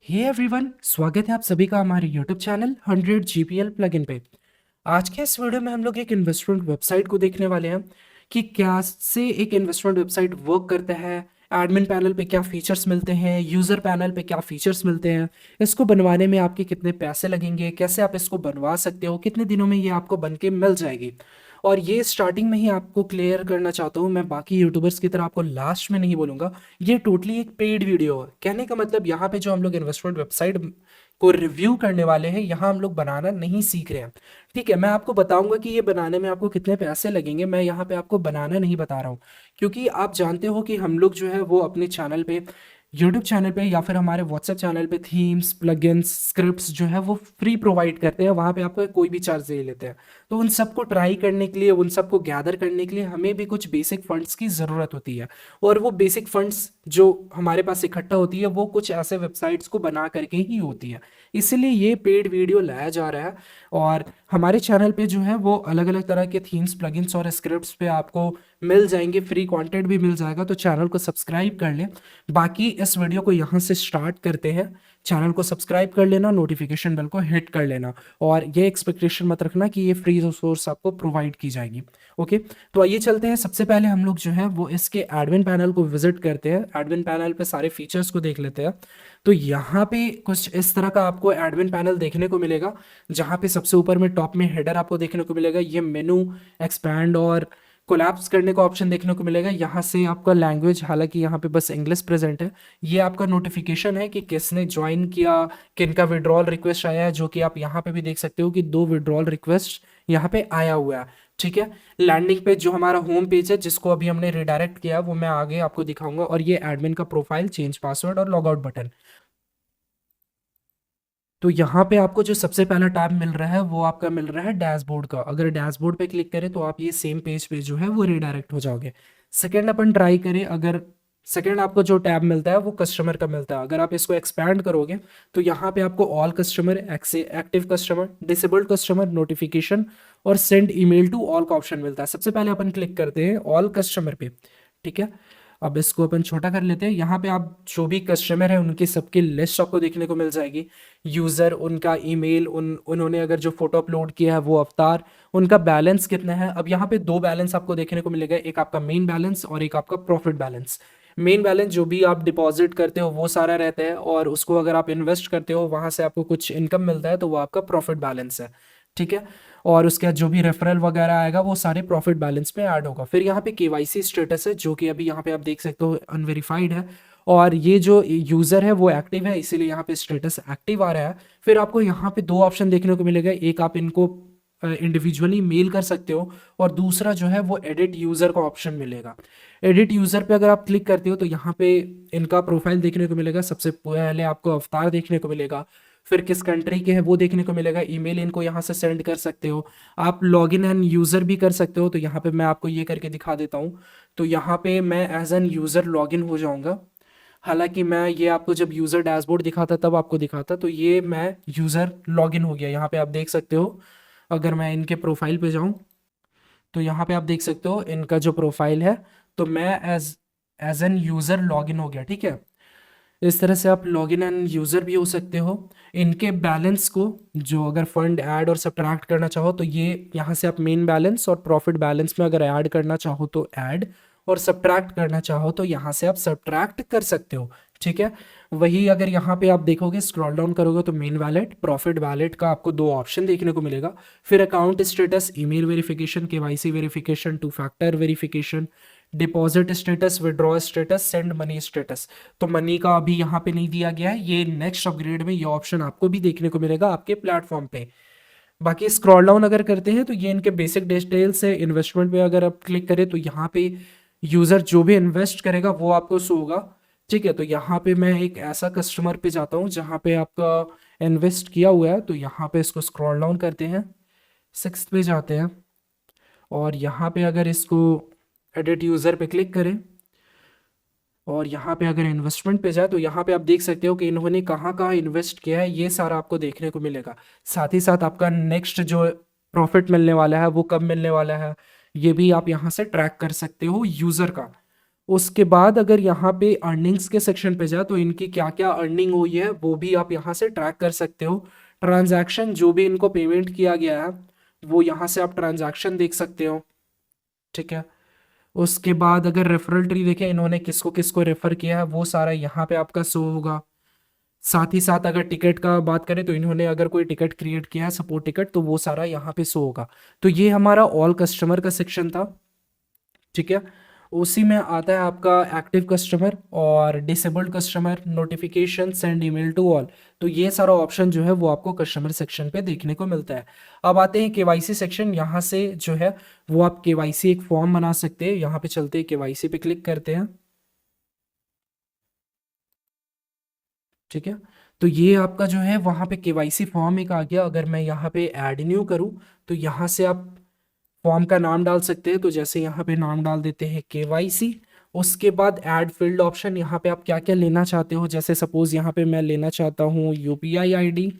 Hey everyone, स्वागत है आप सभी का हमारे यूट्यूब चैनल 100 GPL प्लगइन पे। आज के इस वीडियो में हम लोग एक इन्वेस्टमेंट वेबसाइट को देखने वाले हैं कि कैसे एक इन्वेस्टमेंट वेबसाइट वर्क करता है। एडमिन पैनल पे क्या फीचर्स मिलते हैं, यूज़र पैनल पे क्या फीचर्स मिलते हैं, इसको बनवाने में आपके कितने पैसे लगेंगे, कैसे आप इसको बनवा सकते हो, कितने दिनों में ये आपको बन के मिल जाएगी। और ये स्टार्टिंग में ही आपको क्लियर करना चाहता हूँ, मैं बाकी यूट्यूबर्स की तरह आपको लास्ट में नहीं बोलूँगा। ये टोटली एक पेड वीडियो है। कहने का मतलब यहाँ पे जो हम लोग इन्वेस्टमेंट वेबसाइट को रिव्यू करने वाले हैं, यहाँ हम लोग बनाना नहीं सीख रहे हैं। ठीक है, मैं आपको बताऊंगा कि ये बनाने में आपको कितने पैसे लगेंगे। मैं यहाँ पे आपको बनाना नहीं बता रहा हूँ, क्योंकि आप जानते हो कि हम लोग जो है वो अपने चैनल पे, यूट्यूब चैनल पे या फिर हमारे व्हाट्सएप चैनल पे थीम्स, प्लगइन्स, स्क्रिप्ट्स जो है वो फ्री प्रोवाइड करते हैं। वहाँ पे आपको कोई भी चार्ज नहीं लेते हैं। तो उन सबको ट्राई करने के लिए, उन सबको गैदर करने के लिए हमें भी कुछ बेसिक फंड्स की ज़रूरत होती है। और वो बेसिक फंड्स जो हमारे पास इकट्ठा होती है वो कुछ ऐसे वेबसाइट्स को बना करके ही होती है। इसीलिए ये पेड वीडियो लाया जा रहा है। और हमारे चैनल पे जो है वो अलग अलग तरह के थीम्स, प्लगइन्स और स्क्रिप्ट्स पे आपको मिल जाएंगे, फ्री कंटेंट भी मिल जाएगा। तो चैनल को सब्सक्राइब कर लें। बाकी इस वीडियो को यहाँ से स्टार्ट करते हैं। चैनल को सब्सक्राइब कर लेना, नोटिफिकेशन बेल को हिट कर लेना, और ये एक्सपेक्टेशन मत रखना कि ये फ्री रिसोर्स आपको प्रोवाइड की जाएगी। ओके, तो आइए चलते हैं। सबसे पहले हम लोग जो है वो इसके एडमिन पैनल को विजिट करते हैं। एडमिन पैनल पे सारे फीचर्स को देख लेते हैं। तो यहाँ पे कुछ इस तरह का आपको एडमिन पैनल देखने को मिलेगा, जहाँ पे सबसे ऊपर में टॉप में हेडर आपको देखने को मिलेगा। ये मेनू, एक्सपैंड और कोलैप्स करने का ऑप्शन देखने को मिलेगा। यहाँ से आपका लैंग्वेज, हालांकि यहाँ पे बस इंग्लिश प्रेजेंट है। ये आपका नोटिफिकेशन है कि किसने ज्वाइन किया, किन का विड्रॉल रिक्वेस्ट आया है, जो कि आप यहाँ पे भी देख सकते हो कि 2 विड्रॉल रिक्वेस्ट यहाँ पे आया हुआ है। ठीक है, लैंडिंग पेज जो हमारा होम पेज है, जिसको अभी हमने रिडायरेक्ट किया, वो मैं आगे आपको दिखाऊंगा। और ये एडमिन का प्रोफाइल, चेंज पासवर्ड और लॉग आउट बटन। तो यहाँ पे आपको जो सबसे पहला टैब मिल रहा है वो आपका मिल रहा है डैशबोर्ड का। अगर डैशबोर्ड पे क्लिक करें तो आप ये सेम पेज पे जो है वो रिडायरेक्ट हो जाओगे। सेकंड अपन ट्राई करें। अगर सेकंड आपको जो टैब मिलता है वो कस्टमर का मिलता है। अगर आप इसको एक्सपैंड करोगे तो यहाँ पे आपको all customer, active customer, disabled customer, notification और सेंड ईमेल टू ऑल का ऑप्शन मिलता है। सबसे पहले अपन क्लिक करते हैं ऑल कस्टमर पे। ठीक है, अब इसको अपन छोटा कर लेते हैं। यहाँ पे आप जो भी कस्टमर है उनकी सबकी लिस्ट आपको देखने को मिल जाएगी। यूज़र, उनका ईमेल, उन्होंने अगर जो फोटो अपलोड किया है वो अवतार, उनका बैलेंस कितना है। अब यहाँ पे 2 बैलेंस आपको देखने को मिलेगा, एक आपका मेन बैलेंस और एक आपका प्रॉफिट बैलेंस। मेन बैलेंस जो भी आप डिपॉजिट करते हो वो सारा रहता है, और उसको अगर आप इन्वेस्ट करते हो वहाँ से आपको कुछ इनकम मिलता है तो वो आपका प्रॉफिट बैलेंस है। ठीक है, और उसके बाद जो भी रेफरल वगैरह आएगा वो सारे प्रॉफिट बैलेंस में ऐड होगा। फिर यहाँ पे केवाईसी स्टेटस है, जो कि अभी यहाँ पे आप देख सकते हो अनवेरिफाइड है। और ये जो यूज़र है वो एक्टिव है, इसीलिए यहाँ पे स्टेटस एक्टिव आ रहा है। फिर आपको यहाँ पे 2 ऑप्शन देखने को मिलेगा। एक, आप इनको इंडिविजुअली मेल कर सकते हो, और दूसरा जो है वो एडिट यूज़र का ऑप्शन मिलेगा। एडिट यूज़र पे अगर आप क्लिक करते हो तो यहाँ पे इनका प्रोफाइल देखने को मिलेगा। सबसे पहले आपको अवतार देखने को मिलेगा, फिर किस कंट्री के हैं वो देखने को मिलेगा। ईमेल इनको यहाँ से सेंड कर सकते हो। आप लॉगिन एंड यूज़र भी कर सकते हो। तो यहाँ पे मैं आपको ये करके दिखा देता हूँ। तो यहाँ पे मैं एज एन यूज़र लॉगिन हो जाऊँगा। हालांकि मैं ये आपको जब यूज़र डैशबोर्ड दिखाता तब आपको दिखाता, तो ये मैं यूज़र लॉगिन हो गया। यहाँ पे आप देख सकते हो। अगर मैं इनके प्रोफाइल पे जाऊँ तो यहाँ पे आप देख सकते हो इनका जो प्रोफाइल है। तो मैं as as an user login हो गया। ठीक है, इस तरह से आप लॉगिन एंड यूज़र भी हो सकते हो। इनके बैलेंस को, जो अगर फंड ऐड और सब्ट्रैक्ट करना चाहो तो ये यहाँ से आप मेन बैलेंस और प्रॉफिट बैलेंस में अगर ऐड करना चाहो तो ऐड, और सब्ट्रैक्ट करना चाहो तो यहाँ से आप सब्ट्रैक्ट कर सकते हो। ठीक है, वही अगर यहाँ पे आप देखोगे, स्क्रॉल डाउन करोगे तो मेन वैलेट, प्रॉफिट वैलेट का आपको 2 ऑप्शन देखने को मिलेगा। फिर account status, email verification, KYC verification, 2 factor verification, deposit status, withdraw status, send money status. तो मनी का अभी यहाँ पे नहीं दिया गया है, ये नेक्स्ट अपग्रेड में ये ऑप्शन आपको भी देखने को मिलेगा आपके प्लेटफॉर्म पे। बाकी स्क्रॉल डाउन अगर करते हैं तो ये इनके बेसिक डिटेल्स है। इन्वेस्टमेंट पे अगर आप क्लिक करें तो यहाँ पे यूज़र जो भी इन्वेस्ट करेगा वो आपको शो होगा। ठीक है, तो यहाँ पे मैं एक ऐसा कस्टमर पे जाता हूँ जहाँ पे आपका इन्वेस्ट किया हुआ है। तो यहाँ पे इसको स्क्रॉल डाउन करते हैं, 6th पे जाते हैं, और यहाँ पे अगर इसको एडिट यूज़र पे क्लिक करें और यहाँ पे अगर इन्वेस्टमेंट पे जाए तो यहाँ पे आप देख सकते हो कि इन्होंने कहाँ कहाँ इन्वेस्ट किया है, ये सारा आपको देखने को मिलेगा। साथ ही साथ आपका नेक्स्ट जो प्रॉफिट मिलने वाला है वो कब मिलने वाला है, ये भी आप यहाँ से ट्रैक कर सकते हो यूज़र का। उसके बाद अगर यहाँ पे अर्निंग्स के सेक्शन पे जाए तो इनकी क्या क्या अर्निंग हुई है वो भी आप यहाँ से ट्रैक कर सकते हो। ट्रांजैक्शन जो भी इनको पेमेंट किया गया है वो यहाँ से आप ट्रांजैक्शन देख सकते हो। ठीक है, उसके बाद अगर रेफरल ट्री देखें इन्होंने किसको किसको रेफर किया है वो सारा यहाँ पे आपका शो होगा। साथ ही साथ अगर टिकट का बात करें तो इन्होंने अगर कोई टिकट क्रिएट किया है सपोर्ट टिकट तो वो सारा यहाँ पे शो होगा। तो ये हमारा ऑल कस्टमर का सेक्शन था। ठीक है, उसी में आता है आपका एक्टिव कस्टमर और disabled customer, notification, send email to all. तो ये सारा ऑप्शन जो है वो आपको कस्टमर सेक्शन पे देखने को मिलता है। अब आते हैं केवाईसी सेक्शन। यहाँ से जो है वो आप केवाईसी एक फॉर्म बना सकते हैं। यहाँ पे चलते हैं, केवाईसी पे क्लिक करते हैं। ठीक है, तो ये आपका जो है वहाँ पे केवाईसी फॉर्म एक आ गया। अगर मैं यहाँ पे ऐड न्यू करूँ तो यहाँ से आप फॉर्म का नाम डाल सकते हैं। तो जैसे यहाँ पे नाम डाल देते हैं केवाईसी। उसके बाद ऐड फील्ड ऑप्शन, यहाँ पे आप क्या क्या लेना चाहते हो। जैसे सपोज यहाँ पे मैं लेना चाहता हूँ यूपीआई आईडी।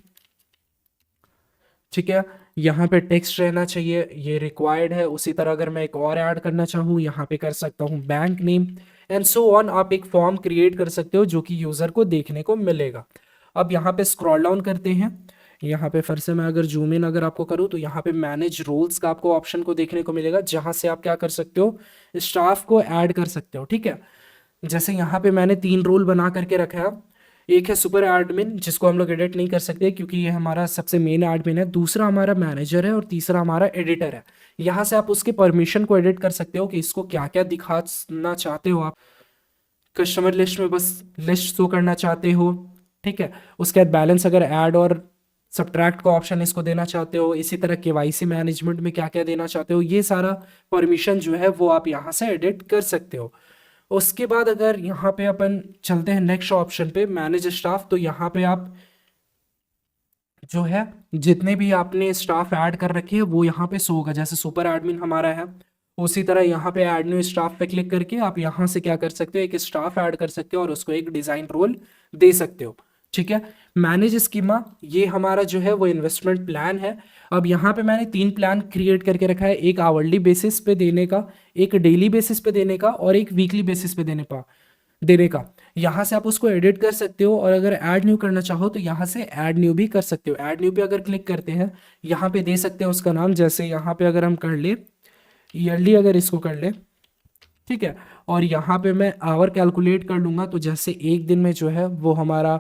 ठीक है, यहाँ पे टेक्स्ट रहना चाहिए, ये रिक्वायर्ड है। उसी तरह अगर मैं एक और ऐड करना चाहूँ यहाँ पे कर सकता हूँ bank name and so on. आप एक फॉर्म क्रिएट कर सकते हो जो कि यूज़र को देखने को मिलेगा। अब यहाँ पे स्क्रॉल डाउन करते हैं। यहाँ पे फिर से मैं अगर जूम इन अगर आपको करूँ तो यहाँ पे मैनेज रोल्स का आपको ऑप्शन को देखने को मिलेगा, जहाँ से आप क्या कर सकते हो, स्टाफ को ऐड कर सकते हो। ठीक है, जैसे यहाँ पे मैंने 3 रोल बना करके रखा है। एक है सुपर एडमिन जिसको हम लोग एडिट नहीं कर सकते क्योंकि ये हमारा सबसे मेन एडमिन है। दूसरा हमारा मैनेजर है और तीसरा हमारा एडिटर है। यहाँ से आप उसके परमिशन को एडिट कर सकते हो कि इसको क्या क्या दिखाना चाहते हो आप। कस्टमर लिस्ट में बस लिस्ट शो करना चाहते हो। ठीक है, उसके बाद बैलेंस अगर ऐड और सब्ट्रैक्ट का ऑप्शन इसको देना चाहते हो। इसी तरह केवाईसी मैनेजमेंट में क्या क्या देना चाहते हो, ये सारा परमिशन जो है वो आप यहाँ से एडिट कर सकते हो। उसके बाद अगर यहाँ पे अपन चलते हैं नेक्स्ट ऑप्शन पे, मैनेज स्टाफ। तो यहाँ पे आप जो है जितने भी आपने स्टाफ ऐड कर रखे हैं वो यहाँ पे शो होगा। जैसे सुपर एडमिन हमारा है, उसी तरह यहाँ पे ऐड न्यू स्टाफ पे क्लिक करके आप यहाँ से क्या कर सकते हो, एक स्टाफ ऐड कर सकते हो और उसको एक डिजाइन रोल दे सकते हो। ठीक है, मैनेज स्कीमा, ये हमारा जो है वो इन्वेस्टमेंट प्लान है। अब यहाँ पे मैंने 3 प्लान क्रिएट करके रखा है, एक आवरली बेसिस पे देने का, एक डेली बेसिस पे देने का और एक वीकली बेसिस पे देने का। यहाँ से आप उसको एडिट कर सकते हो और अगर ऐड न्यू करना चाहो तो यहाँ से ऐड न्यू भी कर सकते हो। ऐड न्यू पे अगर क्लिक करते हैं यहाँ पे दे सकते हैं उसका नाम। जैसे यहाँ पे अगर हम कर ले ईयरली, अगर इसको कर ले, ठीक है, और यहाँ पे मैं आवर कैलकुलेट कर लूँगा। तो जैसे एक दिन में जो है वो हमारा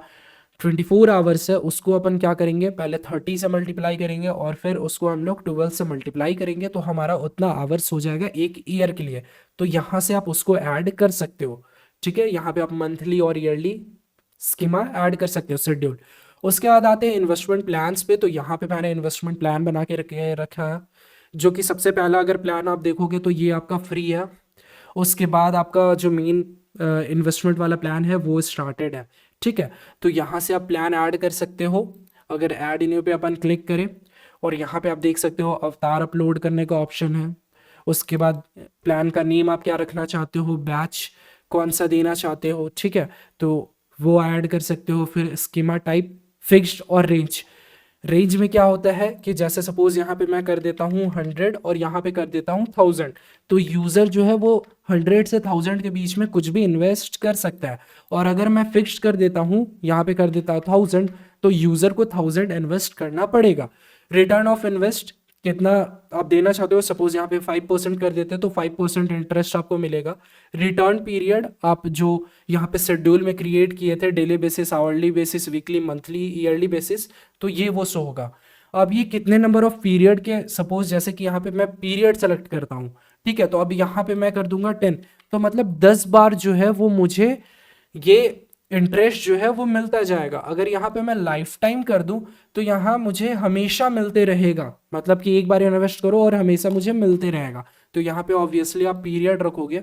24 आवर्स है, उसको अपन क्या करेंगे, पहले 30 से मल्टीप्लाई करेंगे और फिर उसको हम लोग 12 से मल्टीप्लाई करेंगे तो हमारा उतना आवर्स हो जाएगा एक ईयर के लिए। तो यहाँ से आप उसको ऐड कर सकते हो। ठीक है, यहाँ पे आप मंथली और ईयरली स्कीमा ऐड कर सकते हो, शेड्यूल। उसके बाद आते हैं इन्वेस्टमेंट प्लान्स पे। तो यहाँ पे मैंने इन्वेस्टमेंट प्लान बना के रखा है, जो कि सबसे पहला अगर प्लान आप देखोगे तो ये आपका फ्री है। उसके बाद आपका जो मेन इन्वेस्टमेंट वाला प्लान है वो स्टार्टेड है। ठीक है, तो यहाँ से आप प्लान ऐड कर सकते हो। अगर ऐड न्यू पे अपन क्लिक करें और यहाँ पे आप देख सकते हो अवतार अपलोड करने का ऑप्शन है। उसके बाद प्लान का नेम आप क्या रखना चाहते हो, बैच कौन सा देना चाहते हो। ठीक है, तो वो ऐड कर सकते हो। फिर स्कीमा टाइप, फिक्स्ड और रेंज। रेंज में क्या होता है कि जैसे सपोज यहाँ पे मैं कर देता हूँ 100 और यहाँ पे कर देता हूँ 1000, तो यूज़र जो है वो 100 से 1000 के बीच में कुछ भी इन्वेस्ट कर सकता है। और अगर मैं फिक्स्ड कर देता हूँ, यहाँ पे कर देता हूँ 1000, तो यूज़र को 1000 इन्वेस्ट करना पड़ेगा। रिटर्न ऑफ इन्वेस्ट कितना आप देना चाहते हो, सपोज यहाँ पे 5% कर देते हैं तो 5% इंटरेस्ट आपको मिलेगा। रिटर्न पीरियड आप जो यहाँ पे शेड्यूल में क्रिएट किए थे, daily basis, hourly basis, weekly, monthly, yearly basis, तो ये वो शो होगा। अब ये कितने नंबर ऑफ पीरियड के, सपोज जैसे कि यहाँ पे मैं पीरियड सेलेक्ट करता हूँ। ठीक है, तो अब यहाँ पे मैं कर दूंगा 10, तो मतलब 10 बार जो है वो मुझे ये इंटरेस्ट जो है वो मिलता जाएगा। अगर यहाँ पे मैं लाइफ टाइम कर दूं तो यहाँ मुझे हमेशा मिलते रहेगा, मतलब कि एक बार इन्वेस्ट करो और हमेशा मुझे मिलते रहेगा। तो यहाँ पे ऑब्वियसली आप पीरियड रखोगे।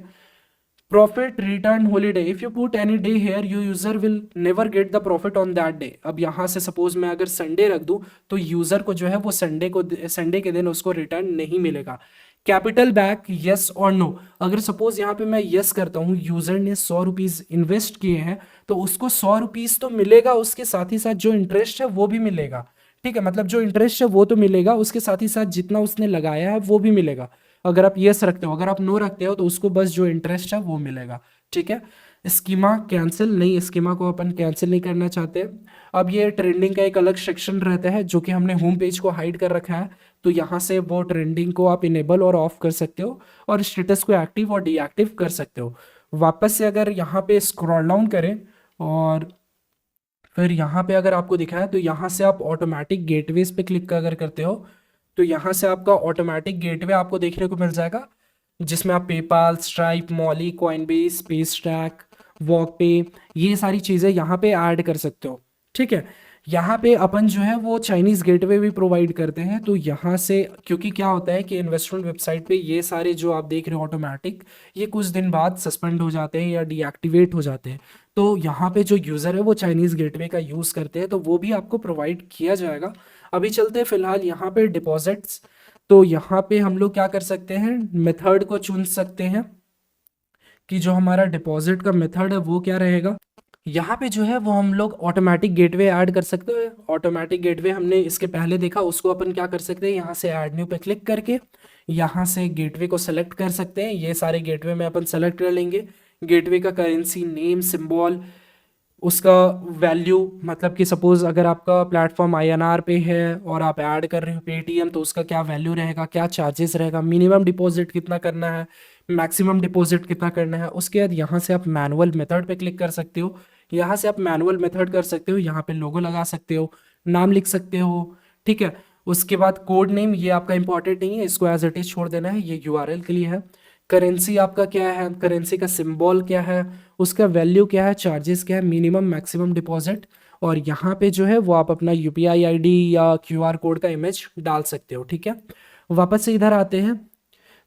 Profit return holiday, if you put any day here you user will never get the profit on that day. अब यहाँ से सपोज मैं अगर संडे रख दूं तो यूजर को जो है वो संडे के दिन उसको रिटर्न नहीं मिलेगा। कैपिटल बैक, यस और नो। अगर सपोज यहाँ पे मैं यस करता हूँ, यूजर ने 100 रुपीज इन्वेस्ट किए हैं तो उसको 100 रुपीज तो मिलेगा, उसके साथ ही साथ जो इंटरेस्ट है वो भी मिलेगा। ठीक है, मतलब जो इंटरेस्ट है वो तो मिलेगा, उसके साथ ही साथ जितना उसने लगाया है वो भी मिलेगा। अगर आप यस रखते हो, अगर आप नो रखते हो तो उसको बस जो इंटरेस्ट है वो मिलेगा। ठीक है, स्कीमा कैंसिल नहीं, स्कीमा को अपन कैंसिल नहीं करना चाहते। अब ये ट्रेंडिंग का एक अलग सेक्शन रहता है जो कि हमने होम पेज को हाइड कर रखा है, तो यहाँ से वो ट्रेंडिंग को आप इनेबल और ऑफ कर सकते हो और स्टेटस को एक्टिव और डीएक्टिव कर सकते हो। वापस से अगर यहाँ पे स्क्रॉल डाउन करें और फिर यहाँ पे अगर आपको दिखा है तो यहाँ से आप ऑटोमेटिक गेटवेज पे क्लिक अगर करते हो तो यहाँ से आपका ऑटोमेटिक गेटवे आपको देखने को मिल जाएगा, जिसमें आप पेपाल, स्ट्राइप, मॉली, कॉइनबेस, पेस्टैक, वॉकपे, ये सारी चीज़ें यहाँ पे ऐड कर सकते हो। ठीक है, यहाँ पे अपन जो है वो चाइनीज़ गेटवे भी प्रोवाइड करते हैं, तो यहाँ से क्योंकि क्या होता है कि इन्वेस्टमेंट वेबसाइट पे ये सारे जो आप देख रहे हो ऑटोमेटिक, ये कुछ दिन बाद सस्पेंड हो जाते हैं या डीएक्टिवेट हो जाते हैं, तो यहाँ पे जो यूज़र है वो चाइनीज़ गेटवे का यूज़ करते हैं, तो वो भी आपको प्रोवाइड किया जाएगा। अभी चलते हैं फिलहाल यहाँ पे डिपॉजिट्स, तो यहाँ पे हम लोग क्या कर सकते हैं, मेथड को चुन सकते हैं कि जो हमारा डिपॉजिट का मेथड है वो क्या रहेगा। यहाँ पे जो है वो हम लोग ऑटोमेटिक गेटवे ऐड कर सकते हैं। ऑटोमेटिक गेटवे हमने इसके पहले देखा, उसको अपन क्या कर सकते हैं, यहाँ से ऐड न्यू पे क्लिक करके यहाँ से गेटवे को सेलेक्ट कर सकते हैं। ये सारे गेटवे में अपन सेलेक्ट कर लेंगे। गेटवे का करेंसी, नेम, सिंबल, उसका वैल्यू, मतलब कि सपोज अगर आपका प्लेटफॉर्म आईएनआर पे है और आप ऐड कर रहे हो पेटीएम, तो उसका क्या वैल्यू रहेगा, क्या चार्जेस रहेगा, मिनिमम डिपॉजिट कितना करना है, मैक्सिमम डिपॉजिट कितना करना है। उसके बाद यहाँ से आप मैनुअल मेथड पे क्लिक कर सकते हो। यहाँ से आप मैनुअल मेथड कर सकते हो, यहाँ पे लोगो लगा सकते हो, नाम लिख सकते हो। ठीक है, उसके बाद कोड नेम, ये आपका इंपॉर्टेंट नहीं है, इसको एज इट इज छोड़ देना है, ये यूआरएल के लिए है। करेंसी आपका क्या है, करेंसी का सिंबल क्या है, उसका वैल्यू क्या है, चार्जेस क्या है, मिनिमम मैक्सिमम डिपॉजिट, और यहाँ पे जो है वो आप अपना यूपीआई आईडी या क्यूआर कोड का इमेज डाल सकते हो। ठीक है, वापस से इधर आते हैं,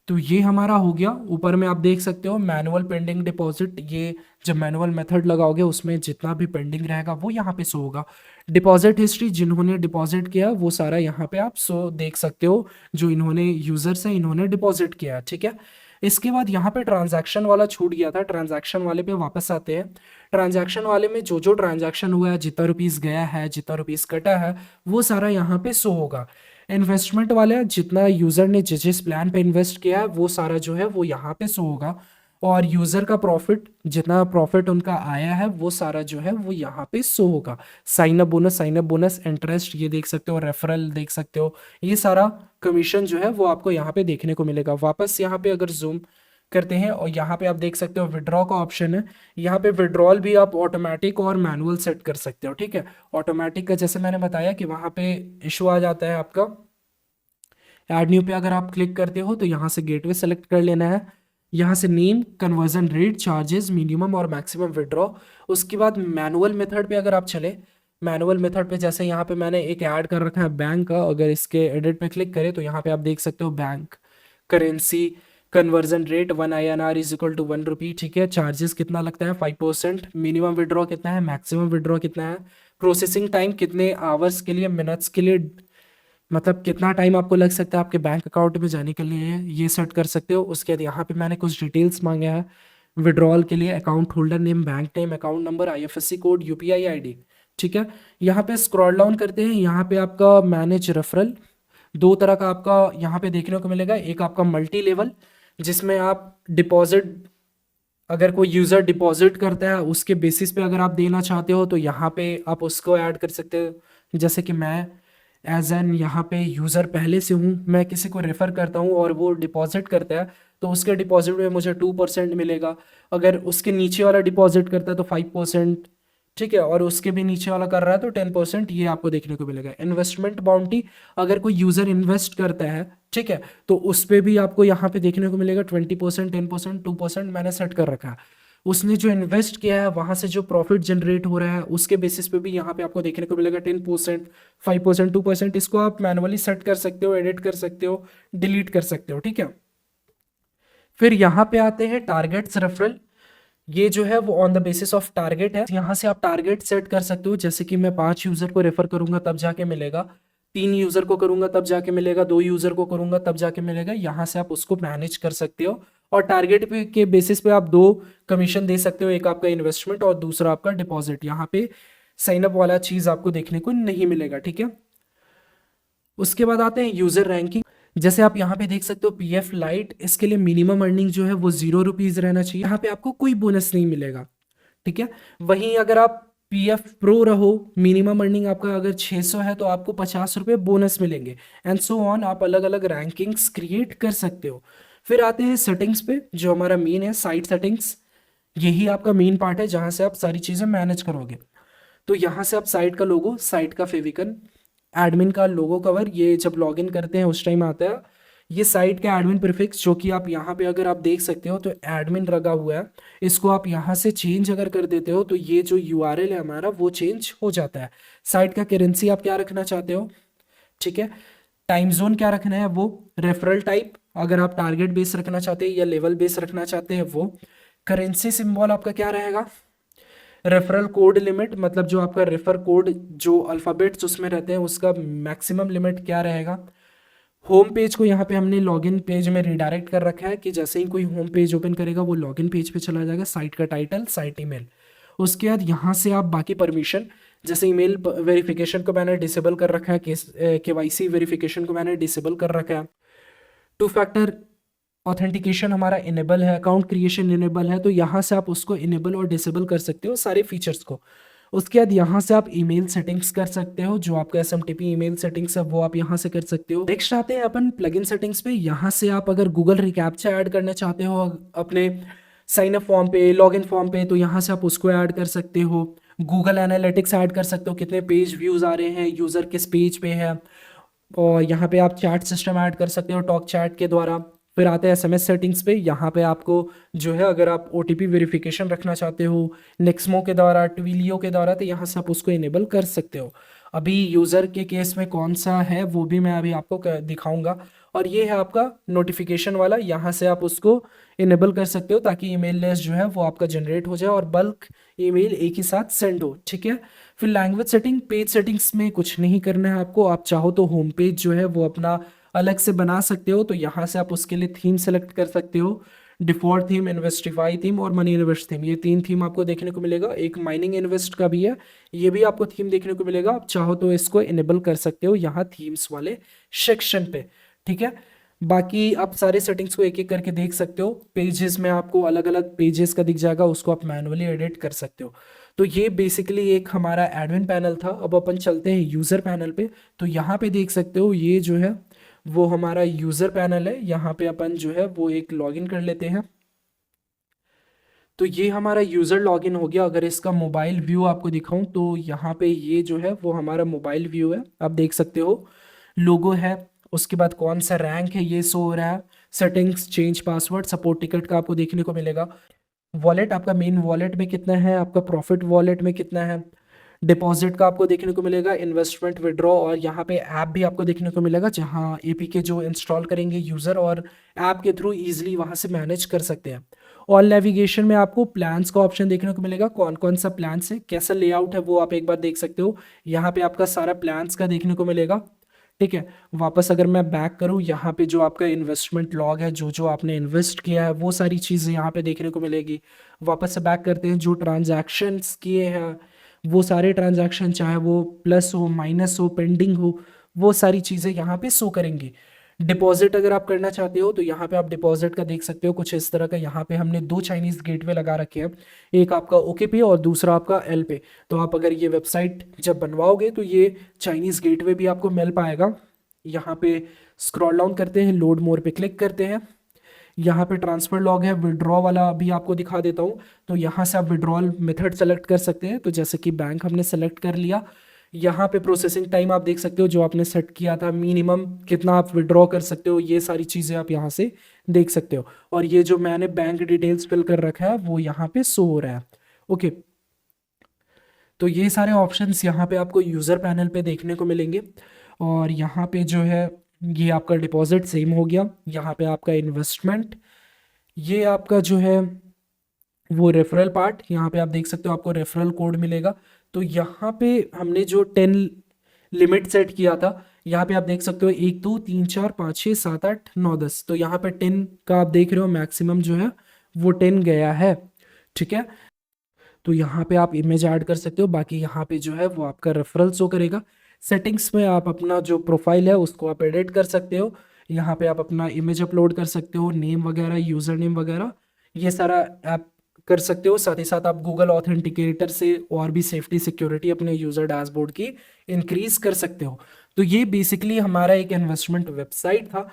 तो ये हमारा हो गया। ऊपर में आप देख सकते हो मैनुअल पेंडिंग डिपॉजिट, ये जब मैनुअल मेथड लगाओगे उसमें जितना भी पेंडिंग रहेगा वो यहाँ पे शो होगा। डिपॉजिट हिस्ट्री, जिन्होंने डिपॉजिट किया वो सारा यहाँ पे आप शो देख सकते हो, जो इन्होंने यूजर्स हैं इन्होंने डिपॉजिट किया है। ठीक है, इसके बाद यहाँ पे ट्रांजैक्शन वाला छूट गया था, ट्रांजैक्शन वाले पे वापस आते हैं। ट्रांजैक्शन वाले में जो जो ट्रांजैक्शन हुआ है, जितना रुपीस गया है, जितना रुपीस कटा है, वो सारा यहाँ पे शो होगा। इन्वेस्टमेंट वाले जितना यूज़र ने जिस जिस प्लान पे इन्वेस्ट किया है वो सारा जो है वो यहाँ पे शो होगा, और यूज़र का प्रॉफिट, जितना प्रॉफिट उनका आया है वो सारा जो है वो यहाँ पे शो होगा। साइन अप बोनस, इंटरेस्ट ये देख सकते हो, रेफरल देख सकते हो, ये सारा कमीशन जो है वो आपको यहाँ पे देखने को मिलेगा। वापस यहाँ पे अगर जूम करते हैं और यहाँ पे आप देख सकते हो विड्रॉ का ऑप्शन है, यहाँ पे विड्रॉल भी आप ऑटोमेटिक और मैनुअल सेट कर सकते हो। ठीक है, ऑटोमेटिक का जैसे मैंने बताया कि वहाँ पे इशू आ जाता है आपका। ऐड न्यू पे अगर आप क्लिक करते हो तो यहाँ से गेटवे सेलेक्ट कर लेना है, यहाँ से name, conversion rate, charges, minimum और मैक्सिमम विड्रॉ। उसके बाद मैनुअल मेथड पे अगर आप चले, मैनुअल मेथड पे जैसे यहाँ पे मैंने एक ऐड कर रखा है बैंक का, अगर इसके एडिट पे क्लिक करें तो यहाँ पे आप देख सकते हो bank, currency, conversion rate 1 INR is equal to 1 rupee. ठीक है, चार्जेस कितना लगता है 5%, मिनिमम विड्रॉ कितना है, मैक्सिमम विड्रॉ कितना है, प्रोसेसिंग टाइम कितने आवर्स के लिए, मिनट्स के लिए, मतलब कितना टाइम आपको लग सकता है आपके बैंक अकाउंट में जाने के लिए, ये सेट कर सकते हो। उसके बाद यहाँ पे मैंने कुछ डिटेल्स मांगे हैं विड्रॉल के लिए, account holder name, bank name, account number, IFSC code, UPI ID. ठीक है, यहाँ पे स्क्रॉल डाउन करते हैं, यहाँ पे आपका मैनेज रेफरल, दो तरह का आपका यहाँ पे देखने को मिलेगा। एक आपका मल्टी लेवल, जिसमें आप डिपॉजिट, अगर कोई यूज़र डिपॉजिट करता है उसके बेसिस पे अगर आप देना चाहते हो तो यहाँ पे आप उसको ऐड कर सकते हो। जैसे कि मैं एज एन यहाँ पे यूज़र पहले से हूँ, मैं किसी को रेफ़र करता हूँ और वो डिपॉजिट करता है तो उसके डिपॉजिट में मुझे 2% मिलेगा। अगर उसके नीचे वाला डिपॉजिट करता है तो 5%। ठीक है, और उसके भी नीचे वाला कर रहा है तो 10%, ये आपको देखने को मिलेगा। इन्वेस्टमेंट बाउंटी, अगर कोई यूज़र इन्वेस्ट करता है, ठीक है, तो उस पर भी आपको यहाँ पे देखने को मिलेगा 20%, 10%, 2% मैंने सेट कर रखा है। उसने जो इन्वेस्ट किया है वहाँ से जो प्रॉफिट जनरेट हो रहा है उसके बेसिस पे भी यहाँ पे आपको देखने को मिलेगा 10%, 5%, 2%। इसको आप मैनुअली सेट कर सकते हो, एडिट कर सकते हो, डिलीट कर सकते हो। ठीक है, फिर यहाँ पे आते हैं टारगेट्स रेफरल। ये जो है वो on the basis of target है, यहाँ से आप टारगेट सेट कर सकते हो। जैसे कि मैं 5 यूज़र को रेफर करूंगा तब जाके मिलेगा, 3 यूज़र को करूंगा तब जाके मिलेगा, 2 यूज़र को करूंगा तब जाके मिलेगा। यहाँ से आप उसको मैनेज कर सकते हो और टारगेट पे के बेसिस पे आप 2 कमीशन दे सकते हो, एक आपका इन्वेस्टमेंट और दूसरा आपका डिपॉजिट। यहाँ पे साइन अप वाला चीज़ आपको देखने को नहीं मिलेगा। ठीक है, उसके बाद आते हैं यूज़र रैंकिंग। जैसे आप यहाँ पे देख सकते हो पीएफ लाइट, इसके लिए मिनिमम अर्निंग जो है वो 0 रुपीज़ रहना चाहिए। यहाँ पे आपको कोई बोनस नहीं मिलेगा, ठीक है। वहीं अगर आप पीएफ प्रो रहो, मिनिमम अर्निंग आपका अगर 600 है तो आपको 50 रुपये बोनस मिलेंगे, एंड सो ऑन। आप अलग अलग रैंकिंग्स क्रिएट कर सकते हो। फिर आते हैं सेटिंग्स पे, जो हमारा मेन है साइट सेटिंग्स। यही आपका मेन पार्ट है जहाँ से आप सारी चीज़ें मैनेज करोगे। तो यहाँ से आप साइट का लोगो, साइट का फेविकन, एडमिन का लोगो कवर, ये जब लॉगिन करते हैं उस टाइम आता है। ये साइट का एडमिन प्रीफिक्स, जो कि आप यहाँ पे अगर आप देख सकते हो तो एडमिन लगा हुआ है, इसको आप यहाँ से चेंज अगर कर देते हो तो ये जो यूआरएल है हमारा वो चेंज हो जाता है। साइट का करेंसी आप क्या रखना चाहते हो, ठीक है। टाइम जोन क्या रखना है, वो रेफरल टाइप अगर आप टारगेट बेस रखना चाहते हैं या लेवल बेस रखना चाहते हैं वो। करेंसी सिंबल आपका क्या रहेगा, रेफरल कोड लिमिट, मतलब जो आपका रेफर कोड जो अल्फ़ाबेट्स उसमें रहते हैं उसका मैक्सिमम लिमिट क्या रहेगा। होम पेज को यहाँ पे हमने लॉगिन पेज में रिडायरेक्ट कर रखा है कि जैसे ही कोई होम पेज ओपन करेगा वो लॉगिन पेज पे चला जाएगा। साइट का टाइटल, साइट ईमेल। उसके बाद यहाँ से आप बाकी परमिशन, जैसे ईमेल वेरिफिकेशन को मैंने डिसेबल कर रखा है, केवाईसी वेरिफिकेशन को मैंने डिसेबल कर रखा है, टू फैक्टर ऑथेंटिकेशन हमारा इनेबल है, अकाउंट क्रिएशन इनेबल है, तो यहाँ से आप उसको इनेबल और डिसेबल कर सकते हो सारे फीचर्स को। उसके बाद यहाँ से आप ईमेल सेटिंग्स कर सकते हो, जो आपका एसएमटीपी ईमेल सेटिंग्स है वो आप यहाँ से कर सकते हो। नेक्स्ट आते हैं अपन प्लगइन सेटिंग्स पे। यहाँ से आप अगर गूगल रिकैप्चा ऐड करना चाहते हो अपने साइन अप फॉर्म पे, लॉगिन फॉर्म पे, तो यहाँ से आप उसको ऐड कर सकते हो। गूगल एनालिटिक्स ऐड कर सकते हो, कितने पेज व्यूज़ आ रहे हैं, यूज़र किस पेज पे है। और यहाँ पे आप चैट सिस्टम ऐड कर सकते हो टॉक चैट के द्वारा। फिर आते हैं एसएमएस सेटिंग्स पे। यहाँ पे आपको जो है अगर आप ओटीपी वेरिफिकेशन रखना चाहते हो नेक्स्मो के द्वारा, ट्विलियो के द्वारा, तो यहाँ से आप उसको इनेबल कर सकते हो। अभी यूज़र के केस में कौन सा है वो भी मैं अभी आपको दिखाऊंगा। और ये है आपका नोटिफिकेशन वाला, यहाँ से आप उसको इनेबल कर सकते हो ताकि ईमेल लिस्ट जो है वो आपका जनरेट हो जाए और बल्क ईमेल एक ही साथ सेंड हो, ठीक है। फिर लैंग्वेज सेटिंग, पेज सेटिंग्स में कुछ नहीं करना है आपको। आप चाहो तो होम पेज जो है वो अपना अलग से बना सकते हो, तो यहाँ से आप उसके लिए थीम सेलेक्ट कर सकते हो। डिफॉल्ट थीम, इन्वेस्टिफाई थीम और मनी इन्वेस्ट थीम, ये 3 थीम आपको देखने को मिलेगा। एक माइनिंग इन्वेस्ट का भी है, ये भी आपको थीम देखने को मिलेगा। आप चाहो तो इसको इनेबल कर सकते हो यहाँ थीम्स वाले सेक्शन पे, ठीक है। बाकी आप सारे सेटिंग्स को एक एक करके देख सकते हो। पेजेस में आपको अलग अलग पेजेस का दिख जाएगा, उसको आप मैनुअली एडिट कर सकते हो। तो ये बेसिकली एक हमारा एडमिन पैनल था। अब अपन चलते हैं यूज़र पैनल पे। तो यहाँ पे देख सकते हो ये जो है वो हमारा यूज़र पैनल है। यहाँ पे अपन जो है वो एक लॉगिन कर लेते हैं। तो ये हमारा यूज़र लॉगिन हो गया। अगर इसका मोबाइल व्यू आपको दिखाऊं तो यहाँ पे ये जो है वो हमारा मोबाइल व्यू है, आप देख सकते हो। लोगो है, उसके बाद कौन सा रैंक है ये शो हो रहा है। Settings, change password, support ticket का आपको देखने को मिलेगा। वॉलेट, आपका मेन वॉलेट में कितना है, आपका प्रॉफिट वॉलेट में कितना है। डिपॉजिट का आपको देखने को मिलेगा, इन्वेस्टमेंट, विड्रॉ, और यहाँ पे ऐप भी आपको देखने को मिलेगा जहाँ एपीके जो इंस्टॉल करेंगे यूज़र और ऐप के थ्रू इजीली वहाँ से मैनेज कर सकते हैं। ऑल नेविगेशन में आपको प्लान्स का ऑप्शन देखने को मिलेगा, कौन कौन सा प्लान्स है, कैसा लेआउट है वो आप एक बार देख सकते हो। यहाँ पे आपका सारा प्लान्स का देखने को मिलेगा, ठीक है। वापस अगर मैं बैक करूँ, यहाँ पे जो आपका इन्वेस्टमेंट लॉग है, जो जो आपने इन्वेस्ट किया है वो सारी चीज़ें यहाँ पे देखने को मिलेगी। वापस से बैक करते हैं, जो ट्रांजैक्शंस किए हैं वो सारे ट्रांजैक्शन, चाहे वो प्लस हो, माइनस हो, पेंडिंग हो, वो सारी चीज़ें यहाँ पे शो करेंगी। डिपॉजिट अगर आप करना चाहते हो तो यहाँ पे आप डिपॉजिट का देख सकते हो कुछ इस तरह का। यहाँ पे हमने 2 चाइनीज़ गेटवे लगा रखे हैं, एक आपका ओके पे और दूसरा आपका एल पे। तो आप अगर ये वेबसाइट जब बनवाओगे तो ये चाइनीज़ गेटवे भी आपको मिल पाएगा। यहाँ पे स्क्रॉल डाउन करते हैं, लोड मोर पे क्लिक करते हैं। यहाँ पे ट्रांसफ़र लॉग है, विड्रॉ वाला भी आपको दिखा देता हूँ। तो यहाँ से आप विड्रॉल मेथड सेलेक्ट कर सकते हैं, तो जैसे कि बैंक हमने सेलेक्ट कर लिया। यहाँ पे प्रोसेसिंग टाइम आप देख सकते हो जो आपने सेट किया था, मिनिमम कितना आप विड्रॉ कर सकते हो, ये सारी चीज़ें आप यहाँ से देख सकते हो। और ये जो मैंने बैंक डिटेल्स फिल कर रखा है वो यहाँ पे शो हो रहा है, ओके। तो ये सारे ऑप्शंस यहाँ पे आपको यूज़र पैनल पे देखने को मिलेंगे। और यहाँ पे जो है ये आपका डिपॉजिट सेम हो गया। यहाँ पे आपका इन्वेस्टमेंट, ये आपका जो है वो रेफरल पार्ट, यहाँ पे आप देख सकते हो आपको रेफरल कोड मिलेगा। तो यहाँ पे हमने जो 10 लिमिट सेट किया था, यहाँ पे आप देख सकते हो 1 2 3 4 5 6 7 8 9 10। तो यहाँ पे 10 का आप देख रहे हो मैक्सिमम जो है वो 10 गया है, ठीक है। तो यहाँ पे आप इमेज ऐड कर सकते हो, बाकी यहाँ पे जो है वो आपका रेफरल शो करेगा। सेटिंग्स में आप अपना जो प्रोफाइल है उसको आप एडिट कर सकते हो। यहाँ पे आप अपना इमेज अपलोड कर सकते हो, नेम वगैरह, यूज़र नेम वगैरह, ये सारा आप कर सकते हो। साथ ही साथ आप गूगल ऑथेंटिकेटर से और भी सेफ्टी सिक्योरिटी अपने यूज़र डैशबोर्ड की इंक्रीज कर सकते हो। तो ये बेसिकली हमारा एक इन्वेस्टमेंट वेबसाइट था।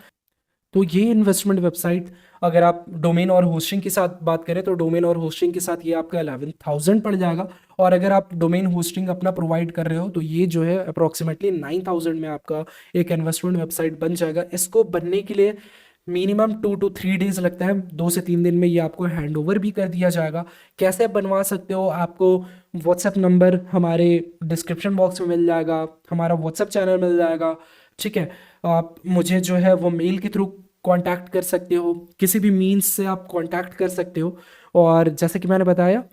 तो ये इन्वेस्टमेंट वेबसाइट, अगर आप डोमेन और होस्टिंग के साथ बात करें तो डोमेन और होस्टिंग के साथ ये आपका 11,000 पड़ जाएगा। और अगर आप डोमेन होस्टिंग अपना प्रोवाइड कर रहे हो तो ये जो है अप्रोक्सीमेटली 9,000 में आपका एक इन्वेस्टमेंट वेबसाइट बन जाएगा। इसको बनने के लिए मिनिमम 2 to 3 डेज लगता है, 2 से 3 दिन में ये आपको हैंड ओवर भी कर दिया जाएगा। कैसे आप बनवा सकते हो, आपको व्हाट्सएप नंबर हमारे डिस्क्रिप्शन बॉक्स में मिल जाएगा, हमारा व्हाट्सएप चैनल मिल जाएगा, ठीक है। आप मुझे जो है वो मेल के थ्रू कांटेक्ट कर सकते हो, किसी भी मीन्स से आप कांटेक्ट कर सकते हो। और जैसे कि मैंने बताया,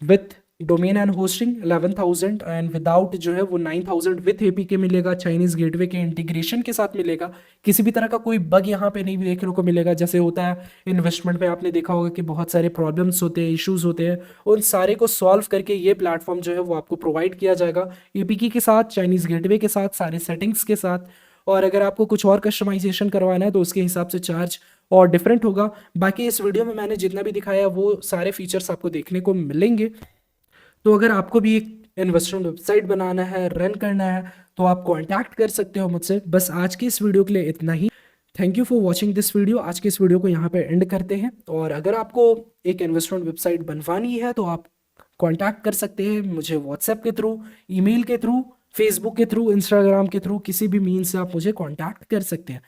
with domain and hosting 11,000 and without जो है वो 9,000 विथ एपीके मिलेगा, चाइनीज़ गेटवे के इंटीग्रेशन के साथ मिलेगा। किसी भी तरह का कोई बग यहाँ पे नहीं देखने को मिलेगा। जैसे होता है इन्वेस्टमेंट में, आपने देखा होगा कि बहुत सारे प्रॉब्लम्स होते हैं, इश्यूज होते हैं, उन सारे को सॉल्व करके ये प्लेटफॉर्म जो है वो आपको प्रोवाइड किया जाएगा एपीके के साथ, चाइनीज़ गेटवे के साथ, सारे सेटिंग्स के साथ। और अगर आपको कुछ और कस्टमाइजेशन करवाना है तो उसके हिसाब से चार्ज और डिफरेंट होगा। बाकी इस वीडियो में मैंने जितना भी दिखाया वो सारे फीचर्स आपको देखने को मिलेंगे। तो अगर आपको भी एक इन्वेस्टमेंट वेबसाइट बनाना है, रन करना है, तो आप कांटेक्ट कर सकते हो मुझसे। बस आज की इस वीडियो के लिए इतना ही। Thank you for watching this video. आज के इस वीडियो को यहाँ पे एंड करते हैं। और अगर आपको एक इन्वेस्टमेंट वेबसाइट बनवानी है तो आप कांटेक्ट कर सकते हैं मुझे व्हाट्सएप के थ्रू, ईमेल के थ्रू, फेसबुक के थ्रू, इंस्टाग्राम के थ्रू, किसी भी मीन से आप मुझे कांटेक्ट कर सकते हैं।